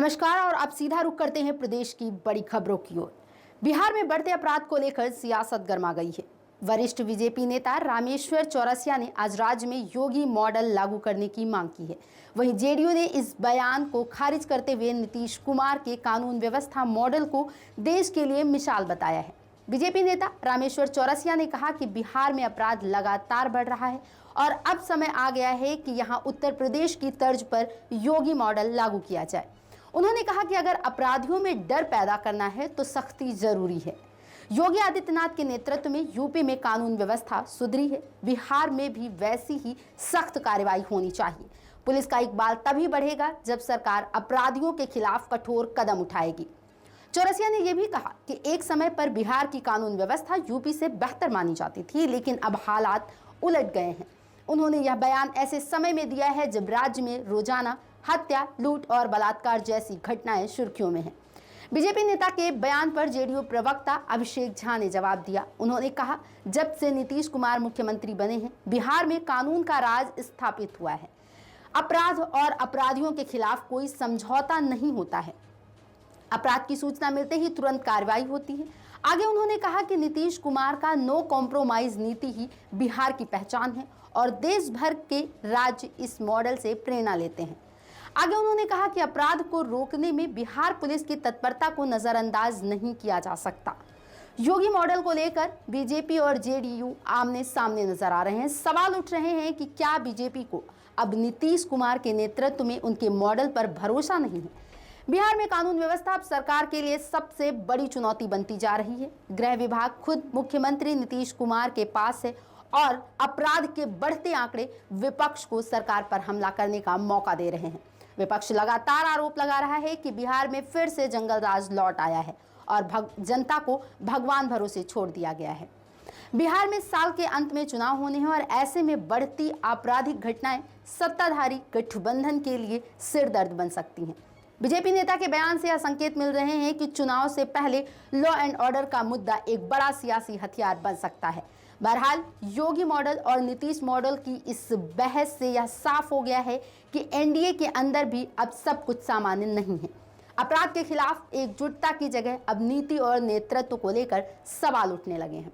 नमस्कार और अब सीधा रुख करते हैं प्रदेश की बड़ी खबरों की ओर। बिहार में बढ़ते अपराध को लेकर सियासत गर्मा गई है। वरिष्ठ बीजेपी नेता रामेश्वर चौरसिया ने आज राज्य में योगी मॉडल लागू करने की मांग की है। वहीं जेडीयू ने इस बयान को खारिज करते हुए नीतीश कुमार के कानून व्यवस्था मॉडल को देश के लिए मिसाल बताया है। बीजेपी नेता रामेश्वर चौरसिया ने कहा कि बिहार में अपराध लगातार बढ़ रहा है और अब समय आ गया है कि यहां उत्तर प्रदेश की तर्ज पर योगी मॉडल लागू किया जाए। उन्होंने कहा कि अगर अपराधियों में डर पैदा करना है तो सख्ती जरूरी है। योगी आदित्यनाथ के नेतृत्व में यूपी में कानून व्यवस्था सुधरी है, बिहार में भी वैसी ही सख्त कार्रवाई होनी चाहिए। पुलिस का इकबाल तभी बढ़ेगा जब सरकार अपराधियों के खिलाफ कठोर कदम उठाएगी। चौरसिया ने यह भी कहा कि एक समय पर बिहार की कानून व्यवस्था यूपी से बेहतर मानी जाती थी, लेकिन अब हालात उलट गए हैं। उन्होंने यह बयान ऐसे समय में दिया है जब राज्य में रोजाना हत्या, लूट और बलात्कार जैसी घटनाएं सुर्खियों में हैं। बीजेपी नेता के बयान पर जेडीयू प्रवक्ता अभिषेक झा ने जवाब दिया। उन्होंने कहा, जब से नीतीश कुमार मुख्यमंत्री बने हैं, बिहार में कानून का राज स्थापित हुआ है। अपराध और अपराधियों के खिलाफ कोई समझौता नहीं होता है। अपराध की सूचना मिलते ही तुरंत कार्रवाई होती है। आगे उन्होंने कहा कि नीतीश कुमार का नो कॉम्प्रोमाइज नीति ही बिहार की पहचान है और देश भर के राज्य इस मॉडल से प्रेरणा लेते हैं। आगे उन्होंने कहा कि अपराध को रोकने में बिहार पुलिस की तत्परता को नजरअंदाज नहीं किया जा सकता। योगी मॉडल को लेकर बीजेपी और जेडीयू आमने सामने नजर आ रहे हैं। सवाल उठ रहे हैं कि क्या बीजेपी को अब नीतीश कुमार के नेतृत्व में उनके मॉडल पर भरोसा नहीं है। बिहार में कानून व्यवस्था अब सरकार के लिए सबसे बड़ी चुनौती बनती जा रही है। गृह विभाग खुद मुख्यमंत्री नीतीश कुमार के पास है और अपराध के बढ़ते आंकड़े विपक्ष को सरकार पर हमला करने का मौका दे रहे हैं। विपक्ष लगातार आरोप लगा रहा है कि बिहार में फिर से जंगल राज लौट आया है और जनता को भगवान भरोसे छोड़ दिया गया है। बिहार में साल के अंत में चुनाव होने हैं और ऐसे में बढ़ती आपराधिक घटनाएं सत्ताधारी गठबंधन के लिए सिरदर्द बन सकती हैं। बीजेपी नेता के बयान से यह संकेत मिल रहे हैं कि चुनाव से पहले लॉ एंड ऑर्डर का मुद्दा एक बड़ा सियासी हथियार बन सकता है। बहरहाल योगी मॉडल और नीतीश मॉडल की इस बहस से यह साफ हो गया है कि एनडीए के अंदर भी अब सब कुछ सामान्य नहीं है। अपराध के खिलाफ एकजुटता की जगह अब नीति और नेतृत्व को लेकर सवाल उठने लगे हैं।